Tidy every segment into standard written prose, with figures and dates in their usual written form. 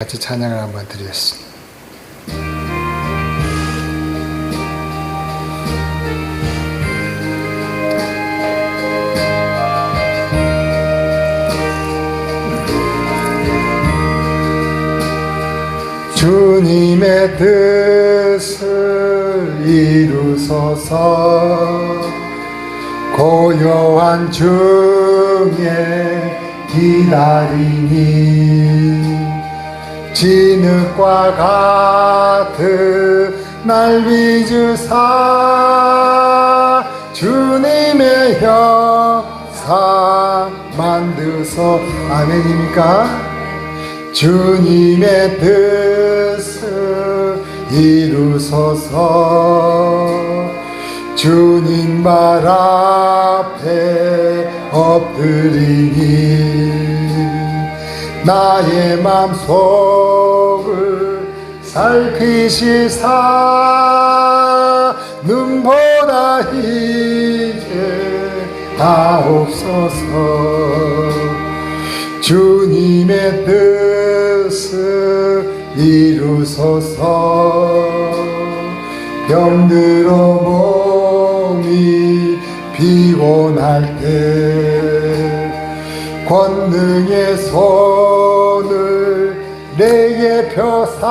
같이 찬양을 한번 드리겠습니다. 주님의 뜻을 이루소서. 고요한 중에 기다리니 진흙과 같은 날 빚으사 주님의 형상 만드소. 아멘입니까? 주님의 뜻을 이루소서. 주님 발 앞에 엎드리니 나의 맘속을 살피시사 눈보다 이제 하옵소서. 주님의 뜻을 이루소서. 병들어 몸이 피곤할 때 권능의 손을 내게 펴사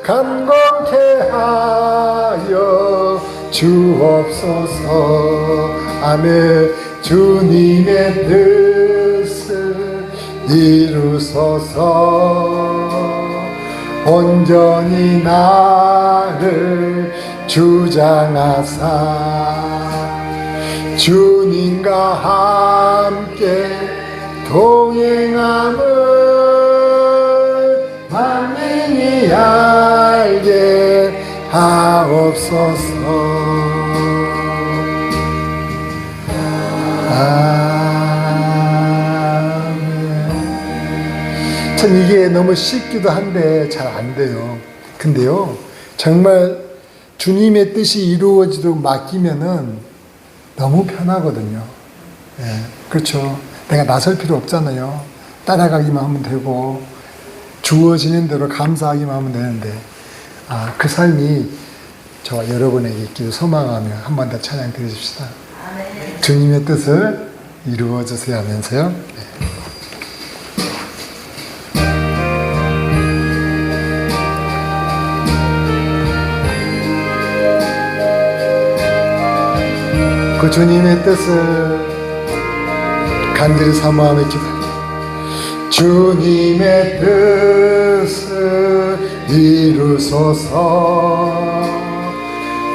강건케 하여 주옵소서. 아멘. 주님의 뜻을 이루소서. 온전히 나를 주장하사 주님과 함께 동행함을 만민이 알게 하옵소서. 전 이게 너무 쉽기도 한데 잘 안 돼요. 근데요, 정말 주님의 뜻이 이루어지도록 맡기면은 너무 편하거든요. 예, 그렇죠. 내가 나설 필요 없잖아요. 따라가기만 하면 되고 주어지는 대로 감사하기만 하면 되는데, 그 삶이 저와 여러분에게 있기를 소망하며 한 번 더 찬양 드리십시다. 아멘. 주님의 뜻을 이루어주세요 하면서요. 네. 그 주님의 뜻을 간절히 사모하며 기도합니다. 주님의 뜻을 이루소서.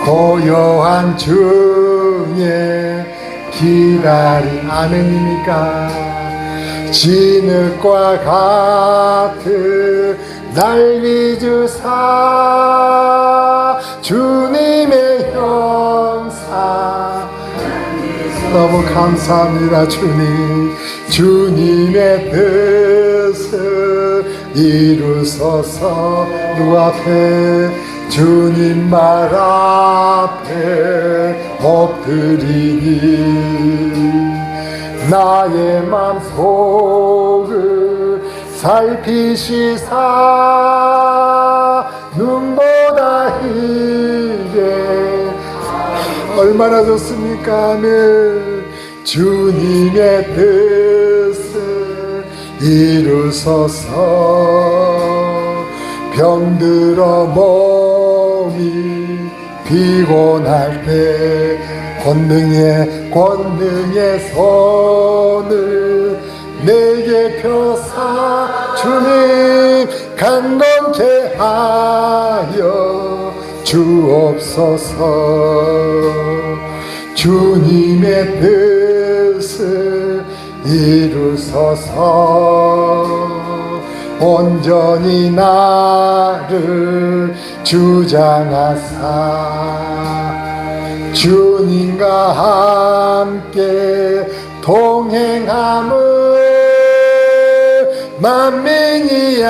고요한 중에 기다린 아멘입니까? 진흙과 같은 날 빚으사 주님의 형상 너무 감사합니다. 주님의 뜻을 이루소서. 누구 앞에? 주님 발 앞에 엎드리니 나의 맘속을 살피시사 눈보다 이게 얼마나 좋습니까? 아멘. 주님의 뜻을 이루소서. 병들어 몸이 피곤할 때 권능의 손을 내게 펴사 주님 강건케 하여 주옵소서. 주님의 뜻을 이루소서. 온전히 나를 주장하사 주님과 함께 동행함을 만민이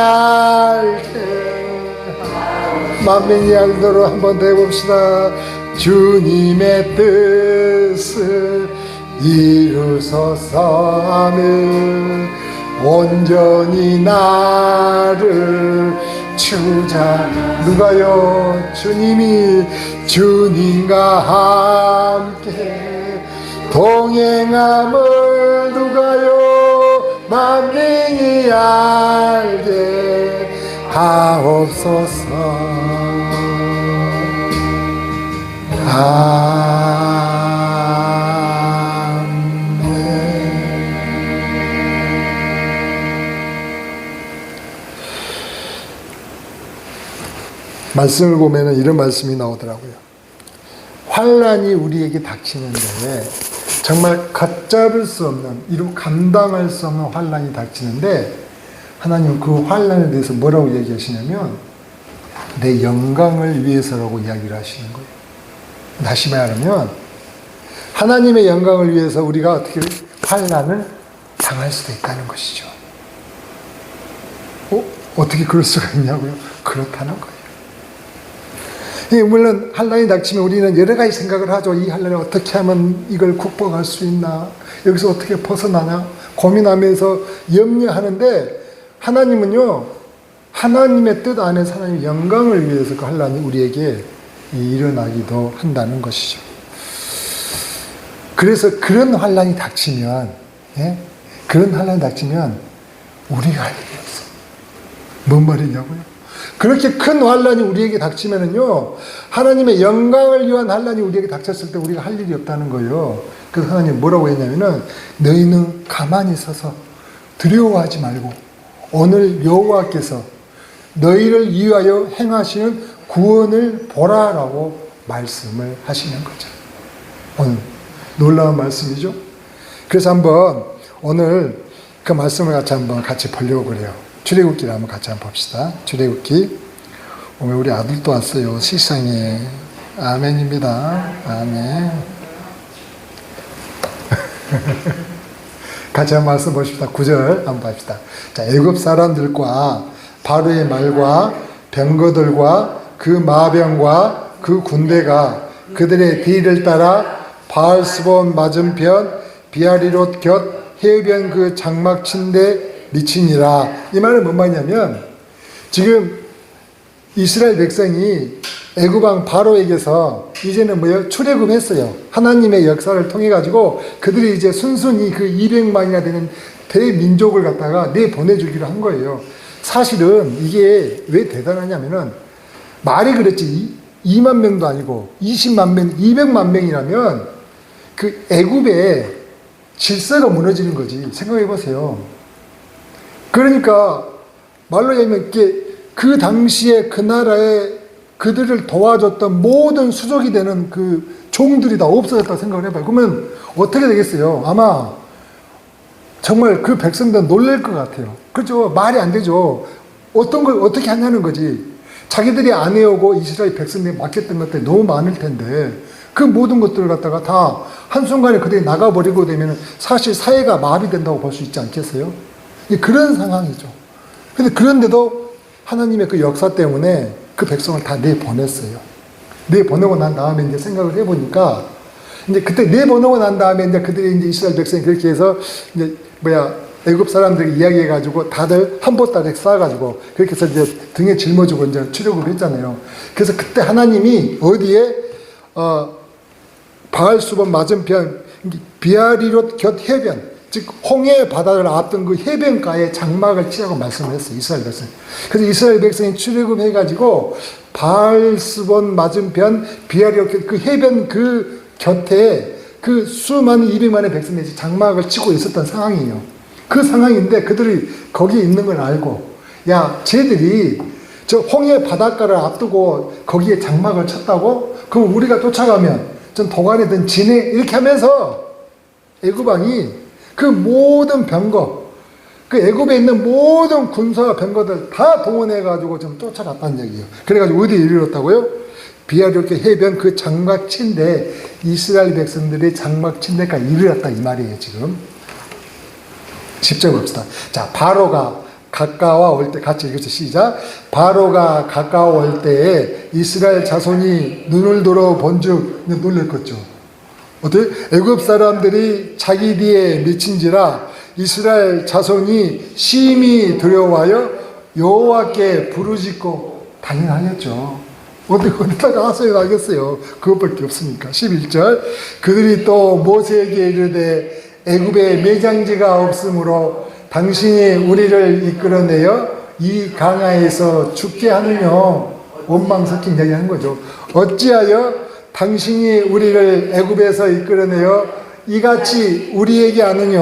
알도록 한번 해봅시다. 주님의 뜻을 이루소서. 아멘. 온전히 나를 주자. 누가요? 주님이 주님과 함께 동행함을 누가요? 만민이 알게 하옵소서. 말씀을 보면 이런 말씀이 나오더라고요. 환난이 우리에게 닥치는데 정말 걷잡을 수 없는, 이루 감당할 수 없는 환난이 닥치는데 하나님은 그 환난에 대해서 뭐라고 얘기하시냐면 내 영광을 위해서라고 이야기를 하시는 거예요. 다시 말하면 하나님의 영광을 위해서 우리가 어떻게 환난을 당할 수도 있다는 것이죠. 어떻게 그럴 수가 있냐고요? 그렇다는 거예요. 물론 환난이 닥치면 우리는 여러 가지 생각을 하죠. 이 환난을 어떻게 하면 이걸 극복할 수 있나? 여기서 어떻게 벗어나냐? 고민하면서 염려하는데 하나님은요, 하나님의 뜻 안에서 하나님의 영광을 위해서 그 환난이 우리에게 일어나기도 한다는 것이죠. 그래서 그런 환난이 닥치면, 그런 환난이 닥치면 우리가 할 일이 없어. 뭔 말이냐고요? 그렇게 큰 환난이 우리에게 닥치면은요, 하나님의 영광을 위한 환난이 우리에게 닥쳤을 때 우리가 할 일이 없다는 거예요. 그래서 하나님 뭐라고 했냐면은 너희는 가만히 서서 두려워하지 말고 오늘 여호와께서 너희를 위하여 행하시는 구원을 보라라고 말씀을 하시는 거죠. 오늘 놀라운 말씀이죠. 그래서 한번 오늘 그 말씀을 같이 보려고 그래요. 출애굽기를 한번 같이 한번 봅시다. 출애굽기. 오늘 우리 아들도 왔어요. 세상에. 아멘입니다. 아멘. 같이 한번 말씀 보십시다. 9절 한번 봅시다. 자, 애굽 사람들과 바로의 말과 병거들과 그 마병과 그 군대가 그들의 뒤를 따라 바알스본 맞은편 비아리롯 곁 해변 그 장막 친데 미치니라. 이 말은 뭔 말이냐면 지금 이스라엘 백성이 애굽왕 바로에게서 이제는 뭐예요? 출애굽했어요. 하나님의 역사를 통해 가지고 그들이 이제 순순히 그 200만이나 되는 대민족을 갖다가 내보내주기로 한 거예요. 사실은 이게 왜 대단하냐면은 말이 그랬지 2만 명도 아니고 20만 명, 200만 명이라면 그 애굽의 질서가 무너지는 거지. 생각해 보세요. 그러니까 말로 하면 그 당시에 그 나라에 그들을 도와줬던 모든 수족이 되는 그 종들이 다 없어졌다고 생각을 해봐요. 그러면 어떻게 되겠어요? 아마 정말 그 백성들은 놀랄 것 같아요. 그렇죠? 말이 안 되죠. 어떤 걸 어떻게 하냐는 거지. 자기들이 안 해오고 이스라엘 백성들이 맡겼던 것들이 너무 많을 텐데 그 모든 것들을 갖다가 다 한순간에 그들이 나가버리고 되면 사실 사회가 마비된다고 볼 수 있지 않겠어요? 그런 상황이죠. 근데 그런데도 하나님의 그 역사 때문에 그 백성을 다 내보냈어요. 내보내고 난 다음에 이제 생각을 해보니까 이제 그때 내보내고 난 다음에 이제 그들이 이제 이스라엘 백성이 그렇게 해서 이제 애굽 사람들이 이야기해가지고 다들 한보따리 쌓아가지고 그렇게 해서 이제 등에 짊어지고 이제 출애굽을 했잖아요. 그래서 그때 하나님이 어디에 바알수본 맞은편 비아리롯 곁 해변, 즉 홍해 바다를 앞둔 그 해변가에 장막을 치라고 말씀을 했어요. 이스라엘 백성. 그래서 이스라엘 백성이 출애굽해가지고 바알스본 맞은편 비아리롯 그 해변 그 곁에 그 수많은 200만의 백성들이 장막을 치고 있었던 상황이에요. 그 상황인데 그들이 거기에 있는 걸 알고 야 쟤들이 저 홍해 바닷가를 앞두고 거기에 장막을 쳤다고? 그럼 우리가 쫓아가면 전 도관이든 진해 이렇게 하면서 애굽왕이 그 모든 병거 그 애굽에 있는 모든 군사와 병거들 다 동원해가지고 좀 쫓아갔다는 얘기예요. 그래가지고 어디에 이르렀다고요? 비아리롯 해변 그 장막 친데 이스라엘 백성들이 장막 친데까지 이르렀다 이 말이에요. 지금 10절 봅시다. 자, 바로가 가까워올 때 같이 읽으시죠. 시작. 바로가 가까워올 때에 이스라엘 자손이 눈을 들어 본즉 놀랄 거죠. 어때? 애굽 사람들이 자기 뒤에 미친지라 이스라엘 자손이 심히 두려워하여 여호와께 부르짖고 당연하겠죠. 어디다 가서야 하겠어요. 그것밖에 없으니까. 11절 그들이 또 모세에게 이르되 애굽에 매장지가 없으므로 당신이 우리를 이끌어내어 이 강야에서 죽게 하느냐. 원망 섞인 얘기 하는 거죠. 어찌하여 당신이 우리를 애굽에서 이끌어내어 이같이 우리에게 하느냐.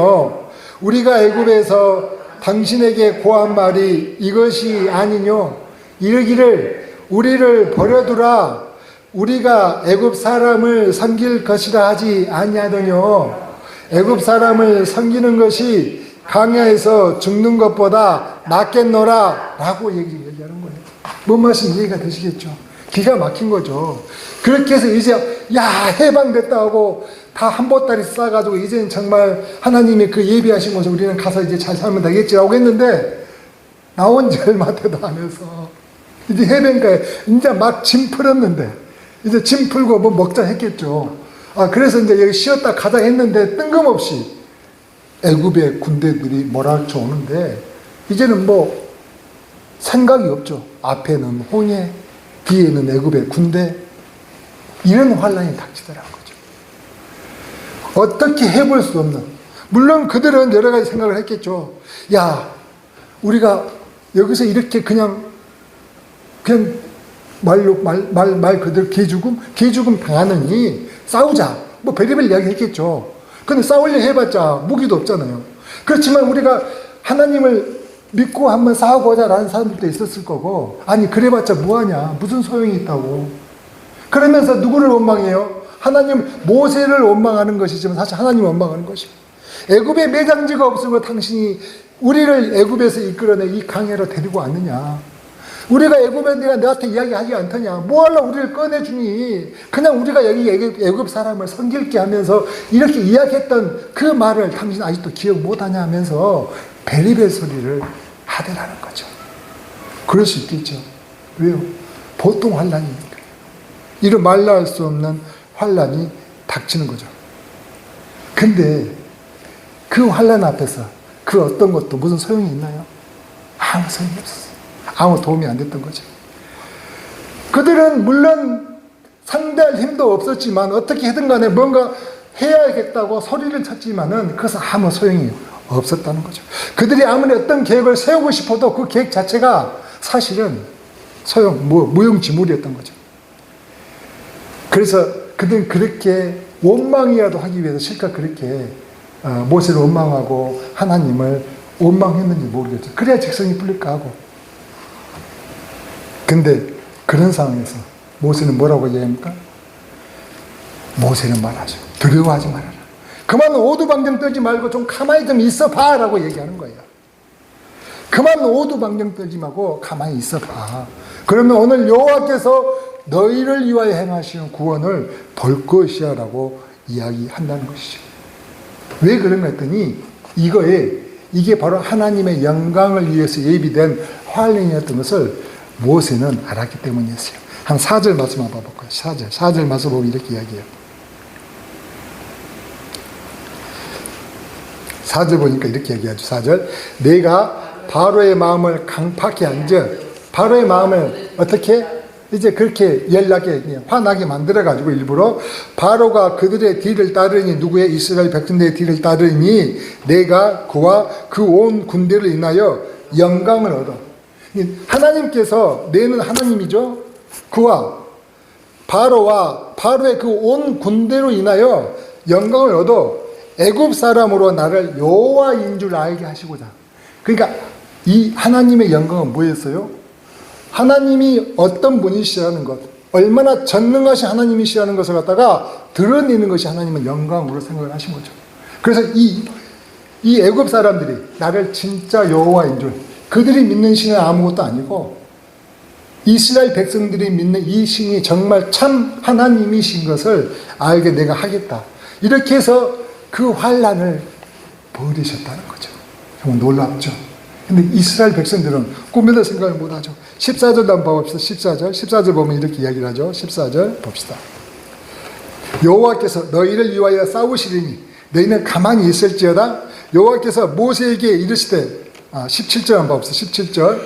우리가 애굽에서 당신에게 고한 말이 이것이 아니뇨. 이르기를 우리를 버려두라. 우리가 애굽 사람을 섬길 것이라 하지 아니하더뇨. 애굽 사람을 섬기는 것이 강야에서 죽는 것보다 낫겠노라 라고 얘기하는 거예요. 뭔 말씀 이해가 되시겠죠? 기가 막힌 거죠. 그렇게 해서 이제 해방됐다 하고 다 한보따리 싸가지고 이제는 정말 하나님이 그 예비하신 곳에 우리는 가서 이제 잘 살면 되겠지라고 했는데 나온 지 얼마 되도 하면서 이제 해변가에 이제 막 짐 풀었는데 이제 짐 풀고 뭐 먹자 했겠죠. 그래서 이제 여기 쉬었다 가자 했는데 뜬금없이 애굽의 군대들이 몰아쳐 오는데 이제는 뭐 생각이 없죠. 앞에는 홍해, 뒤에는 애굽의 군대. 이런 환란이 닥치더라는 거죠. 어떻게 해볼 수 없는. 물론 그들은 여러 가지 생각을 했겠죠. 우리가 여기서 이렇게 그냥 말 그대로 개죽음 당하느니 싸우자. 뭐 별의별 이야기 했겠죠. 근데 싸우려 해봤자 무기도 없잖아요. 그렇지만 우리가 하나님을 믿고 한번 싸우고자라는 사람들도 있었을 거고, 아니 그래봤자 뭐하냐, 무슨 소용이 있다고. 그러면서 누구를 원망해요? 하나님, 모세를 원망하는 것이지만 사실 하나님을 원망하는 것이에요. 애굽에 매장지가 없으므로 당신이 우리를 애굽에서 이끌어내 이 강야로 데리고 왔느냐. 우리가 애굽에 네가 너한테 이야기하지 않더냐. 뭐하러 우리를 꺼내주니. 그냥 우리가 여기 애굽 사람을 섬길게 하면서 이렇게 이야기했던 그 말을 당신 아직도 기억 못하냐 하면서 베리벨 소리를 하더라는 거죠. 그럴 수 있겠죠. 왜요? 보통 환란이니까. 이루 말로 할 수 없는 환란이 닥치는 거죠. 근데 그 환란 앞에서 그 어떤 것도 무슨 소용이 있나요? 아무 소용이 없었어요. 아무 도움이 안 됐던 거죠. 그들은 물론 상대할 힘도 없었지만 어떻게 하든 간에 뭔가 해야겠다고 소리를 쳤지만은 그것은 아무 소용이 없었다는 거죠. 그들이 아무리 어떤 계획을 세우고 싶어도 그 계획 자체가 사실은 무용지물이었던 거죠. 그래서 그들은 그렇게 원망이라도 하기 위해서 실컷 그렇게 모세를 원망하고 하나님을 원망했는지 모르겠죠. 그래야 직성이 풀릴까 하고. 근데 그런 상황에서 모세는 뭐라고 얘기합니까? 모세는 말하죠. 두려워하지 말아라. 그만 오두방정 떨지 말고 좀 가만히 좀 있어봐 라고 얘기하는 거예요. 그만 오두방정 떨지 말고 가만히 있어봐. 그러면 오늘 여호와께서 너희를 위하여 행하시는 구원을 볼 것이야 라고 이야기한다는 것이죠. 왜 그런가 했더니 이게 바로 하나님의 영광을 위해서 예비된 환란이었던 것을 모세는 알았기 때문이었어요. 한 4절 말씀 한번 봐볼까요? 4절 말씀 보면 이렇게 이야기해요. 4절 보니까 이렇게 얘기하죠. 4절 내가 바로의 마음을 강팍히 앉아 바로의 마음을 어떻게 이제 그렇게 열나게 화나게 만들어가지고 일부러 바로가 그들의 뒤를 따르니 누구의 이스라엘 백성들의 뒤를 따르니 내가 그와 그 온 군대를 인하여 영광을 얻어. 하나님께서 내는 하나님이죠. 그와 바로의 그 온 군대로 인하여 영광을 얻어 애굽 사람으로 나를 여호와인 줄 알게 하시고자. 그러니까 이 하나님의 영광은 뭐였어요? 하나님이 어떤 분이시라는 것, 얼마나 전능하신 하나님이시라는 것을 갖다가 드러내는 것이 하나님은 영광으로 생각을 하신 거죠. 그래서 이 애굽 사람들이 나를 진짜 여호와인 줄, 그들이 믿는 신은 아무것도 아니고 이스라엘 백성들이 믿는 이 신이 정말 참 하나님이신 것을 알게 내가 하겠다. 이렇게 해서 그 환란을 버리셨다는 거죠. 정말 놀랍죠. 근데 이스라엘 백성들은 꿈에도 생각을 못하죠. 14절도 한번 봐봅시다. 14절 보면 이렇게 이야기를 하죠. 14절 봅시다. 여호와께서 너희를 위하여 싸우시리니 너희는 가만히 있을지어다. 여호와께서 모세에게 이르시되 17절 한번 봅시다. 17절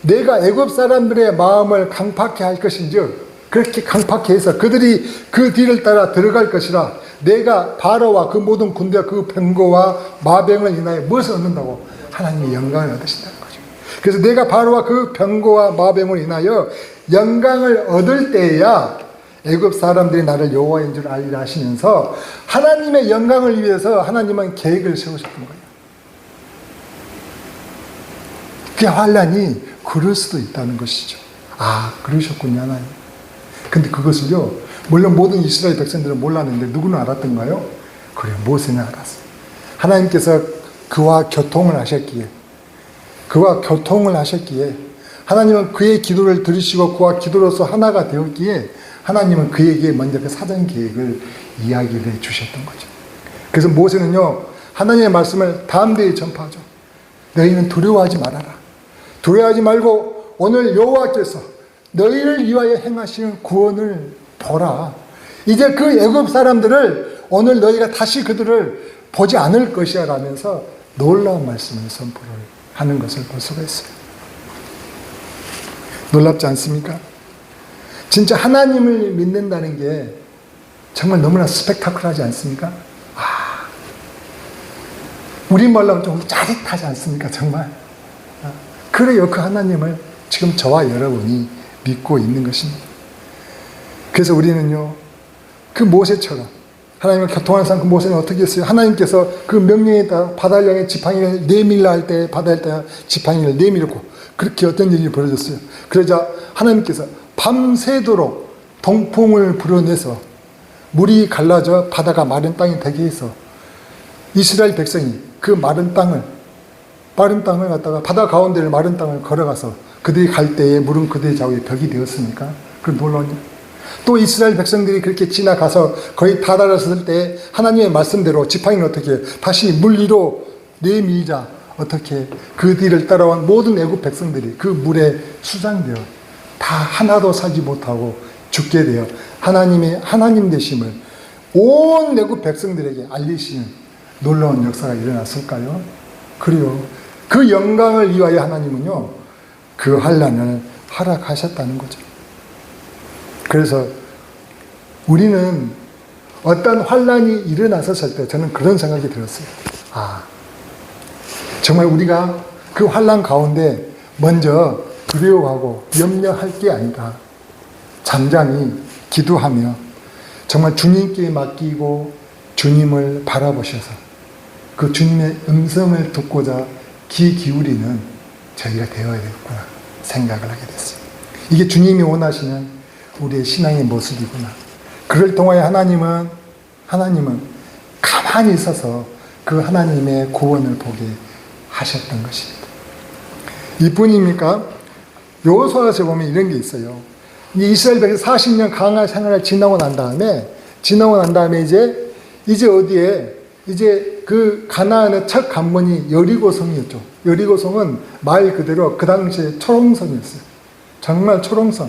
내가 애굽 사람들의 마음을 강팍케 할 것인즉 그렇게 강팍케 해서 그들이 그 뒤를 따라 들어갈 것이라. 내가 바로와 그 모든 군대와 그 병거와 마병을 인하여 무엇을 얻는다고? 하나님의 영광을 얻으신다는 거죠. 그래서 내가 바로와 그 병거와 마병을 인하여 영광을 얻을 때에야 애굽 사람들이 나를 여호와인 줄 알리라 하시면서 하나님의 영광을 위해서 하나님은 계획을 세우셨던 거예요. 그 환란이 그럴 수도 있다는 것이죠. 그러셨군요, 하나님. 근데 그것을요, 물론 모든 이스라엘 백성들은 몰랐는데 누구는 알았던가요? 그래, 모세는 알았어요. 하나님께서 그와 교통을 하셨기에 하나님은 그의 기도를 들으시고 그와 기도로서 하나가 되었기에 하나님은 그에게 먼저 그 사전 계획을 이야기를 해 주셨던 거죠. 그래서 모세는요, 하나님의 말씀을 담대히 전파하죠. 너희는 두려워하지 말아라. 두려워하지 말고 오늘 여호와께서 너희를 위하여 행하시는 구원을 보라. 이제 그 애굽 사람들을 오늘 너희가 다시 그들을 보지 않을 것이야 라면서 놀라운 말씀을 선포를 하는 것을 볼 수가 있어요. 놀랍지 않습니까? 진짜 하나님을 믿는다는 게 정말 너무나 스펙타클하지 않습니까? 우리 말로 좀 짜릿하지 않습니까? 정말. 그래요. 그 하나님을 지금 저와 여러분이 믿고 있는 것입니다. 그래서 우리는요, 그 모세처럼 하나님을 교통하는 사람 그 모세는 어떻게 했어요? 하나님께서 그 명령에 따라 바다를 향해 지팡이를 내밀라 할 때 바다를 따라 지팡이를 내밀고 그렇게 어떤 일이 벌어졌어요. 그러자 하나님께서 밤새도록 동풍을 불어내서 물이 갈라져 바다가 마른 땅이 되게 해서 이스라엘 백성이 그 마른 땅을 갖다가 바다 가운데를 마른 땅을 걸어가서 그들이 갈 때에 물은 그들의 좌우에 벽이 되었으니까 그 놀라운 일. 또 이스라엘 백성들이 그렇게 지나가서 거의 다다랐을 때 하나님의 말씀대로 지팡이는 어떻게 다시 물 위로 내밀자 어떻게 그 뒤를 따라온 모든 애굽 백성들이 그 물에 수장되어 다 하나도 살지 못하고 죽게 되어 하나님의 하나님 되심을 온 애굽 백성들에게 알리시는 놀라운 역사가 일어났을까요? 그래요. 그 영광을 위하여 하나님은요, 그 환란을 허락하셨다는 거죠. 그래서 우리는 어떤 환란이 일어났었을 때 저는 그런 생각이 들었어요. 정말 우리가 그 환란 가운데 먼저 두려워하고 염려할 게 아니다. 잠잠히 기도하며 정말 주님께 맡기고 주님을 바라보셔서 그 주님의 음성을 듣고자 귀 기울이는 저희가 되어야 되겠구나 생각을 하게 됐어요. 이게 주님이 원하시는 우리의 신앙의 모습이구나. 그를 통하여 하나님은 가만히 있어서 그 하나님의 구원을 보게 하셨던 것입니다. 이뿐입니까? 여호수아서 보면 이런 게 있어요. 이스라엘 백성 40년 강한 생활을 지나고 난 다음에 이제 어디에 이제 그 가나안의 첫 관문이 여리고성이었죠. 여리고성은 말 그대로 그 당시에 초롱성이었어요. 정말 초롱성.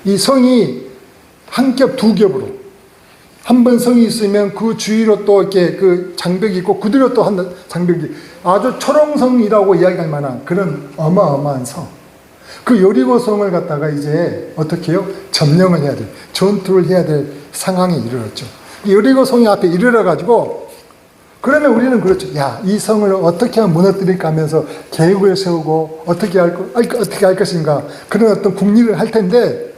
이 성이 한 겹, 두 겹으로 한 번 성이 있으면 그 주위로 또 이렇게 그 장벽이 있고 그 뒤로 또 한 장벽이 아주 초롱성이라고 이야기할 만한 그런 어마어마한 성. 그 여리고성을 갖다가 이제 어떻게 해요? 점령을 해야 돼. 전투를 해야 될 상황에 이르렀죠. 여리고성이 앞에 이르러가지고 그러면 우리는 그렇죠. 이 성을 어떻게 하면 무너뜨릴까 하면서 계획을 세우고 어떻게 할 것인가 그런 어떤 궁리를 할 텐데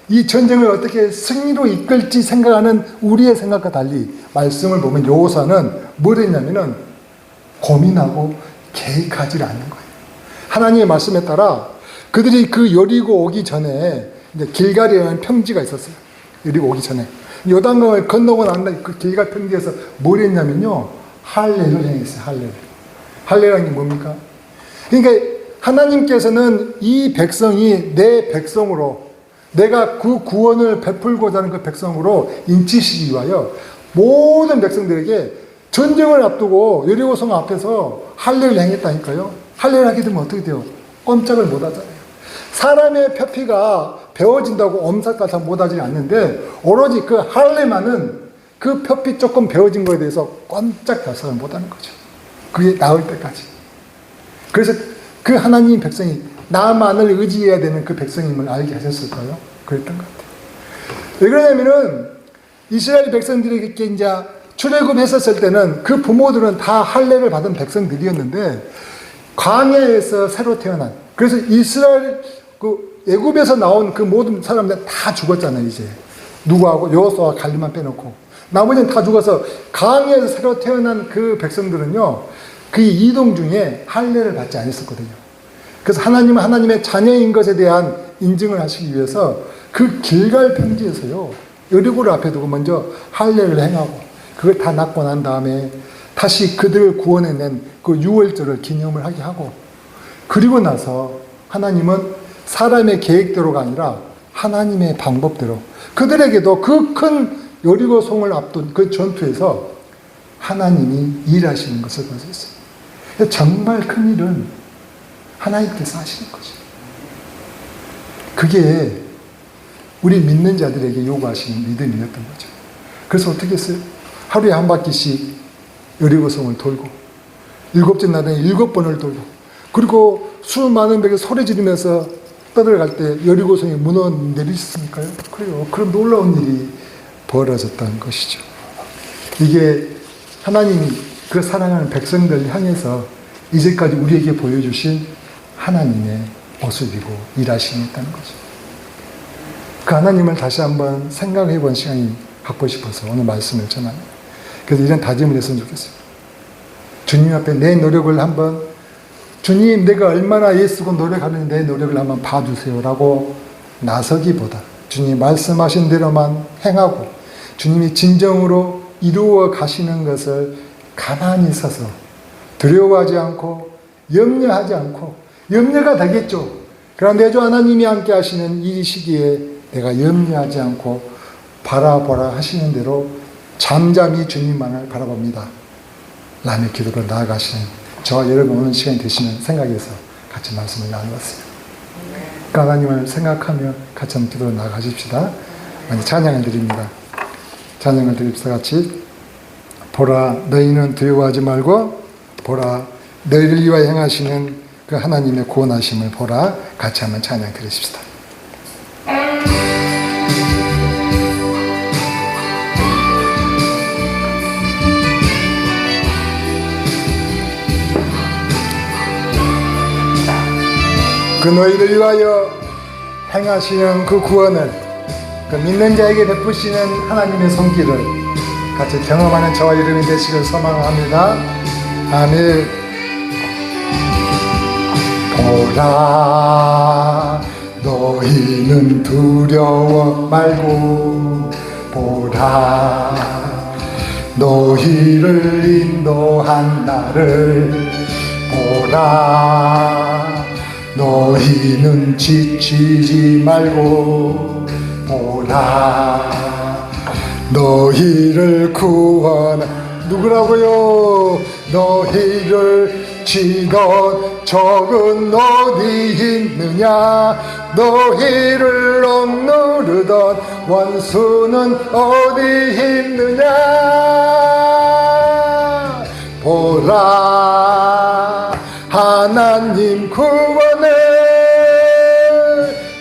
이 전쟁을 어떻게 승리로 이끌지 생각하는 우리의 생각과 달리 말씀을 보면 여호수아는 뭘 했냐면은 고민하고 계획하지 않는 거예요. 하나님의 말씀에 따라 그들이 그 여리고 오기 전에 이제 길갈이라는 평지가 있었어요. 여리고 오기 전에 요단강을 건너고 난 다음에 그 길갈 평지에서 뭘 했냐면요, 할례를 행했어요. 할례라는 게 뭡니까? 그러니까 하나님께서는 이 백성이 내 백성으로 내가 그 구원을 베풀고자 하는 그 백성으로 인치시기 위하여 모든 백성들에게 전쟁을 앞두고 여리고성 앞에서 할례를 행했다니까요. 할례를 하게 되면 어떻게 돼요? 꼼짝을 못 하잖아요. 사람의 표피가 베어진다고 엄살까지 못하지 않는데 오로지 그 할례만은 그 표피 조금 베어진 거에 대해서 꼼짝 달싹을 못하는 거죠. 그게 나올 때까지. 그래서 그 하나님 백성이 나만을 의지해야 되는 그 백성임을 알게 하셨을까요? 그랬던 것 같아요. 왜 그러냐면은 이스라엘 백성들에게 이제 출애굽했었을 때는 그 부모들은 다 할례를 받은 백성들이었는데 광야에서 새로 태어난, 그래서 이스라엘 그 애굽에서 나온 그 모든 사람들 다 죽었잖아요. 이제 누구하고 여호수아와 갈렙만 빼놓고 나머지는 다 죽어서 광야에서 새로 태어난 그 백성들은요, 그 이동 중에 할례를 받지 않았었거든요. 그래서 하나님은 하나님의 자녀인 것에 대한 인증을 하시기 위해서 그 길갈 평지에서요, 여리고를 앞에 두고 먼저 할례를 행하고 그걸 다 낫고 난 다음에 다시 그들을 구원해낸 그 유월절을 기념을 하게 하고, 그리고 나서 하나님은 사람의 계획대로가 아니라 하나님의 방법대로 그들에게도 그 큰 여리고 성을 앞둔 그 전투에서 하나님이 일하시는 것을 볼 수 있어요. 정말 큰 일은 하나님께서 하시는 거죠. 그게 우리 믿는 자들에게 요구하시는 믿음이었던 거죠. 그래서 어떻게 했어요? 하루에 한 바퀴씩 여리고성을 돌고 7째 날에 7번을 돌고, 그리고 수많은 백이 소리 지르면서 떠들어갈 때 여리고성이 무너 내리셨습니까요? 그래요. 그런 놀라운 일이 벌어졌던 것이죠. 이게 하나님이 그 사랑하는 백성들 향해서 이제까지 우리에게 보여주신 하나님의 모습이고 일하심이 있다는 거죠. 그 하나님을 다시 한번 생각해 본 시간이 갖고 싶어서 오늘 말씀을 전합니다. 그래서 이런 다짐을 했으면 좋겠어요. 주님 앞에 내 노력을 한번, 주님 내가 얼마나 애쓰고 노력하는데 내 노력을 한번 봐주세요 라고 나서기보다 주님 말씀하신 대로만 행하고 주님이 진정으로 이루어 가시는 것을 가만히 서서 두려워하지 않고 염려하지 않고, 염려가 되겠죠. 그러나 내 주 하나님이 함께 하시는 이 시기에 내가 염려하지 않고 바라보라 하시는 대로 잠잠히 주님만을 바라봅니다 라며 기도를 나아가시는 저와 여러분 오늘 시간이 되시는 생각에서 같이 말씀을 나누었어요. 그 하나님을 생각하며 같이 한번 기도를 나아가십시다. 많이 찬양을 드립니다. 찬양을 드립시다. 같이. 보라 너희는 두려워하지 말고 보라 너희를 위하여 행하시는 그 하나님의 구원하심을 보라. 같이 한번 찬양 드리십시다. 그 너희를 위하여 행하시는 그 구원을, 그 믿는 자에게 베푸시는 하나님의 손길을 같이 경험하는 저와 여러분이 되시길 소망합니다. 아멘. 보라 너희는 두려워 말고 보라 너희를 인도한 나를 보라 너희는 지치지 말고 보라 너희를 구원 누구라고요? 너희를 치던 적은 어디 있느냐 너희를 억누르던 원수는 어디 있느냐 보라 하나님 구원을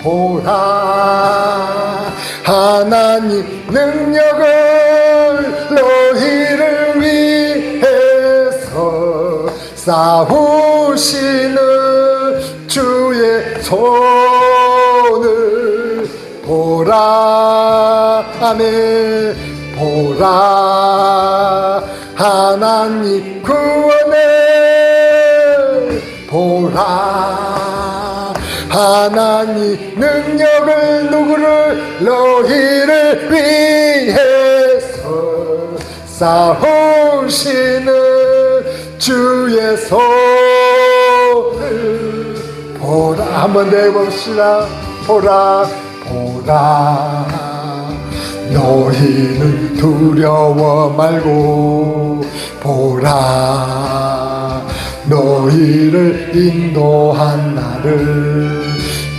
보라 하나님 능력을 너희를 위해서 싸우시는 주의 손을 보라 아멘 보라 하나님 구원을 보라 하나님 능력을 누구를 너희를 위해서 싸우시는 주의 손을 보라 한번 내봅시다 보라 보라 너희는 두려워 말고 보라 너희를 인도한 나를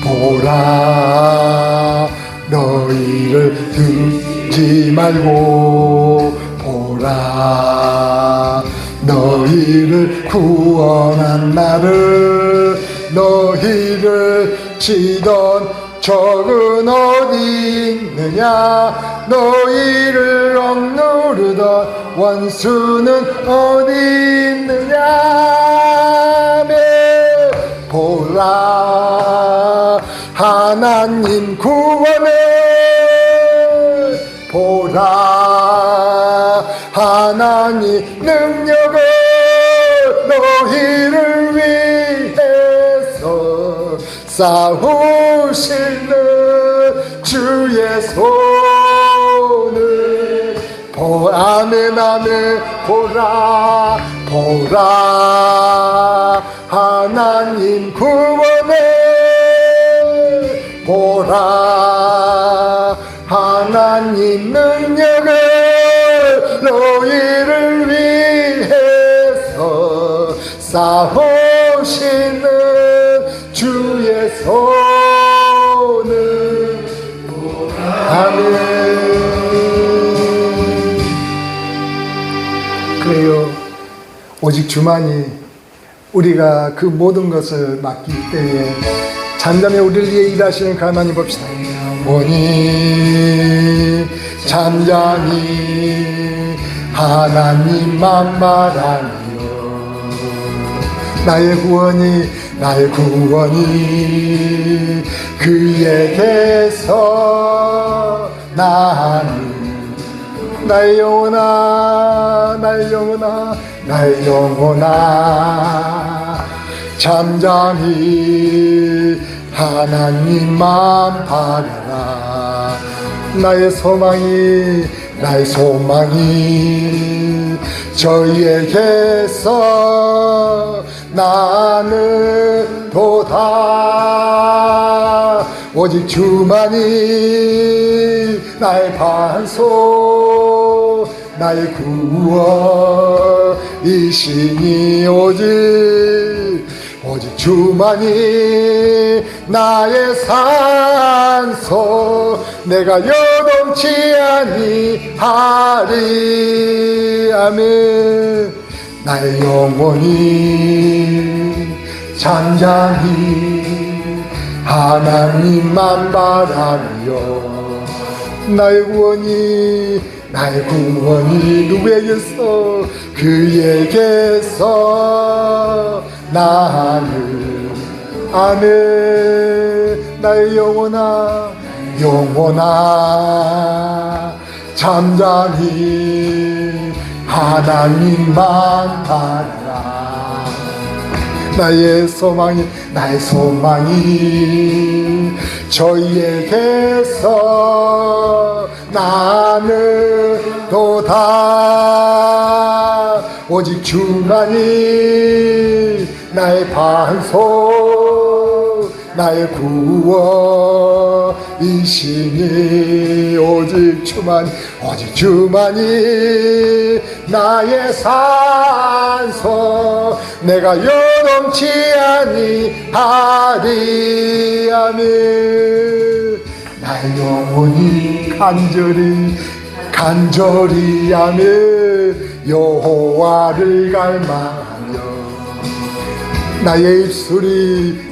보라 너희를 듣지 말고 보라 너희를 구원한 나를 너희를 치던 적은 어디 있느냐 너희를 억누르던 원수는 어디 있느냐 보라 하나님 구원을 보라 하나님 능력을 너희를 위해서 싸우시는 주의 손을 아멘 아멘 보라 보라 하나님 구원을 보라 하나님 능력을 너희를 위해서 싸우시는 주의 손을 아멘. 그래요. 오직 주만이 우리가 그 모든 것을 맡길 때에 잠잠히 우리를 위해 일하시는 그 하나님 봅시다. 영원히 잠잠히 하나님만 말하며 나의 구원이 그에게서 나니 나의 영혼아 잠잠히 하나님만 바라라 나의 소망이 저희에게서 나는 도다 오직 주만이 나의 반석 나의 구원이시니 오직 주만이 나의 산소 내가 여동치 아니하리 아멘 나의 영혼이 잠잠히 하나님만 바라며 나의 구원이 누구에게서 그에게서 나는 아멘 나의 영혼아 잠잠히 하나님만 바라라 나의 소망이 저희에게서 나는 도다 오직 주만이 나의 반석 나의 구원이시니 오직 주만이 나의 산소 내가 여동치 아니하리 아멘 나의 영혼이 간절히 아멘 여호와를 갈망하며 나의 입술이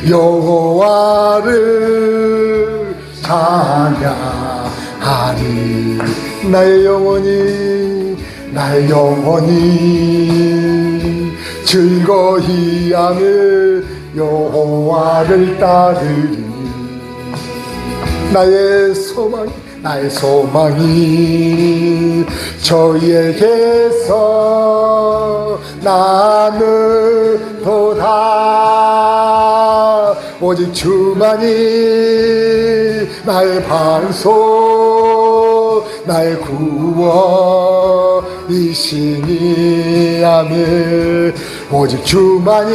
여호와를 찬양하리 나의 영혼이 즐거이 하며 여호와를 따르리 나의 소망이 저희에게서 나는 도다 오직 주만이 나의 반석 나의 구원이시니 아멘 오직 주만이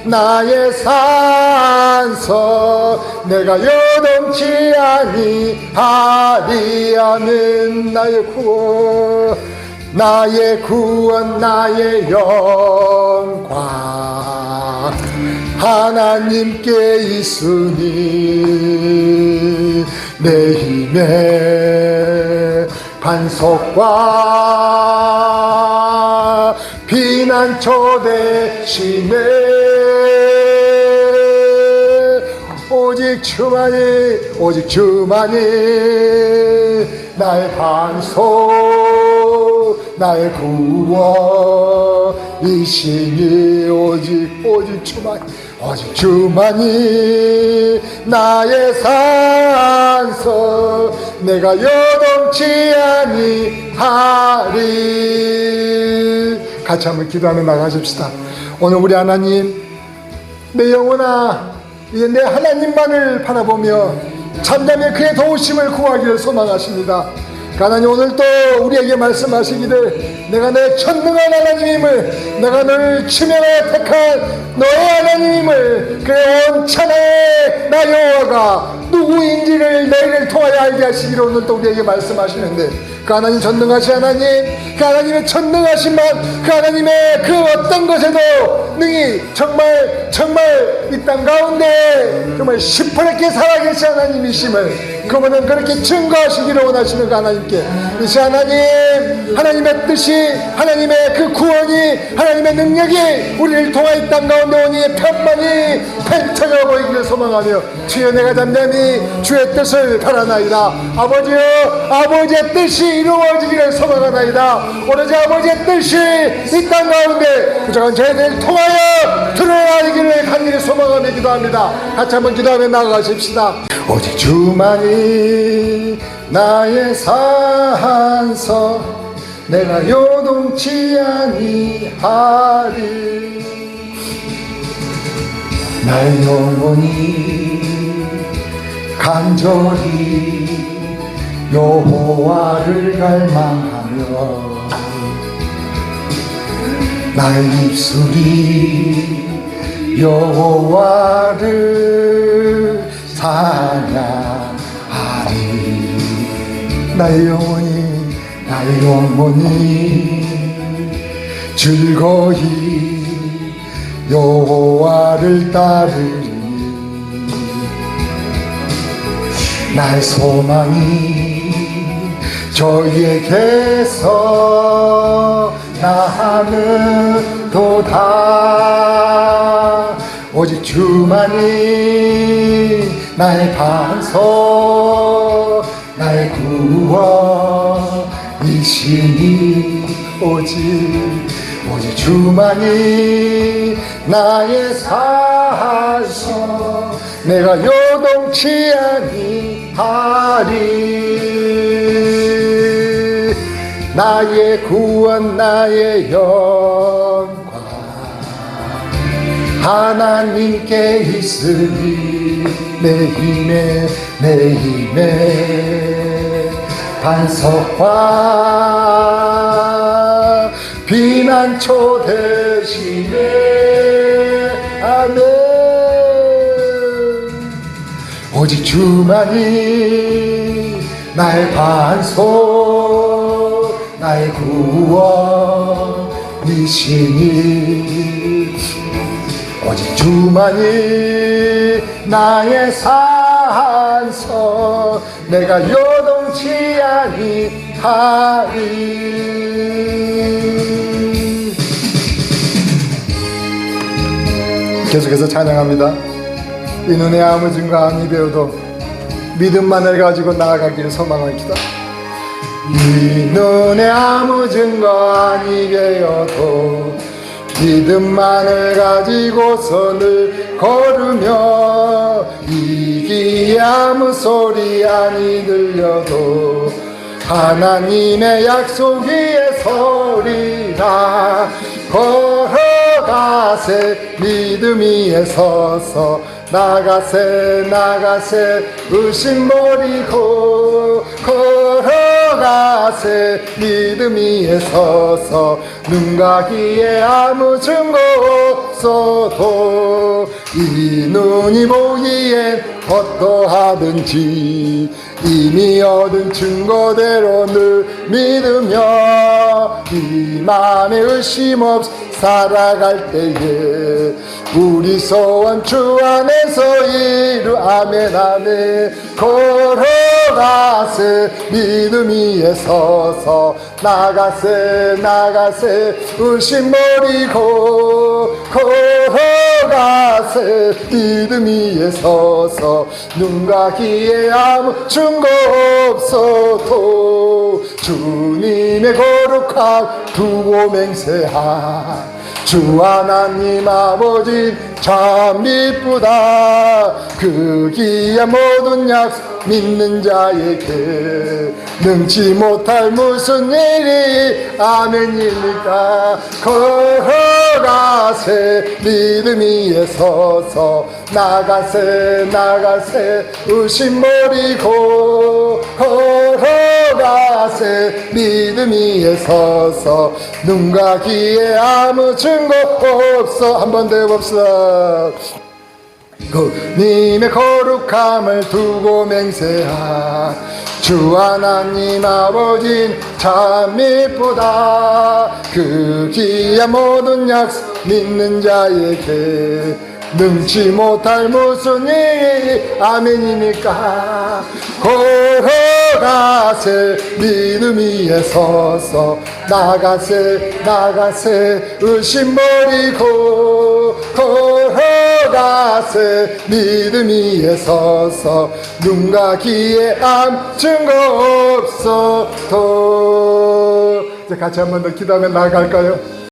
나의 산석 내가 여동치 아니하리 아멘 나의 구원 나의 영광 하나님께 있으니 내 힘의 반석과 피난처 되시네. 오직 주만이, 오직 주만이 나의 반석, 나의 구원이시니. 오직 주만, 오직 주만이 나의 산서, 내가 요동치 아니하리. 같이 한번 기도하며 나가십시다. 오늘 우리 하나님, 내 영혼아, 이제 내 하나님만을 바라보며 잠잠히 그의 도우심을 구하기를 소망하십니다. 하나님, 오늘도 우리에게 말씀하시기를 내가 내 전능한 하나님임을, 내가 너를 지명하여 택한 너의 하나님임을, 그의 원천의 나 여호와가 누구인지를 너희를 통하여 알게 하시기를 오늘도 우리에게 말씀하시는데, 그 하나님 전능하신 하나님, 그 하나님의 전능하신 만, 그 하나님의 그 어떤 것에도 능히 정말 이 땅 가운데 정말 시퍼렇게 살아계신 하나님이심을 그분은 그렇게 증거하시기를 원하시는 그 하나님께, 이 하나님, 하나님의 뜻이, 하나님의 그 구원이, 하나님의 능력이 우리를 통하여 이 땅 가운데 오니 편만이 펼쳐져 보이기를 소망하며, 주여 내가 잠잠히 주의 뜻을 바라나이다. 아버지여, 아버지의 뜻이 이루어지기를 소망하나이다. 오로지 아버지의 뜻이 이 땅 가운데 부족한 저희들을 통하여 드러나기를 간절히 소망하며 기도합니다. 같이 한번 기도하며 나아가십시다. 오직 주만이 나의 산서, 내가 요동치 아니하리. 나의 영혼이 간절히 여호와를 갈망하며, 나의 입술이 여호와를 찬양하리. 나의 영혼이 즐거이 여호와를 따르리. 나의 소망이 저희에게서 나는도다. 오직 주만이 나의 반석, 나의 구원이시니. 오직 주만이 나의 산서, 내가 요동치 아니하리. 나의 구원, 나의 영광 하나님께 있으니. 내 힘의 반석과 피난처 되시네. 아멘. 오직 주만이 나의 반석, 나의 구원이시니. 오직 주만이 나의 산서, 내가 요동치 아니하리. 계속해서 찬양합니다. 이 눈에 아무 증거 아니 배워도 믿음만을 가지고 나아가기를 소망합니다. 이 눈에 아무 증거 아니 배워도 믿음만을 가지고서 늘 걸으며, 이 귀에 아무 소리 아니 들려도 하나님의 약속 위에 서리라. 걸어가세 믿음 위에 서서, 나가세 의심 버리고, 걸어가세 믿음 위에 서서, 눈과 귀에 아무 증거 없어도 이 눈이 보기엔 어떠하든지 이미 얻은 증거대로 늘 믿으며, 이 맘에 의심 없이 살아갈 때에 우리 소원 주 안에서 이루 아멘 아멘 걸어가세 믿음 위에 서서 나가세 의심 버리고 걸어가세 믿음 위에 서서 눈과 귀에 아무 증거 없어도 주님의 거룩함 두고 맹세하 주 하나님 아버지 참 이쁘다 그 귀한 모든 약속 믿는 자에게 능치 못할 무슨 일이 아멘입니까 걸어가세 믿음 위에 서서 나가세 의심 버리고 걸어가세 믿음 위에 서서 눈과 귀에 아무 증거 없어 한 번 더 해봅시다 주님의 거룩함을 두고 맹세하 주 하나님 아버진 참 이쁘다 그 귀한 모든 약속 믿는 자에게 능치 못할 무슨 일이 아멘이니까 걸어가세 믿음 위에 서서 나가세 의심 버리고 걸어가세 믿음 위에 서서 눈과 귀에 아무 증거 없어도 이제 같이 한 번 더 기도하며 나갈까요?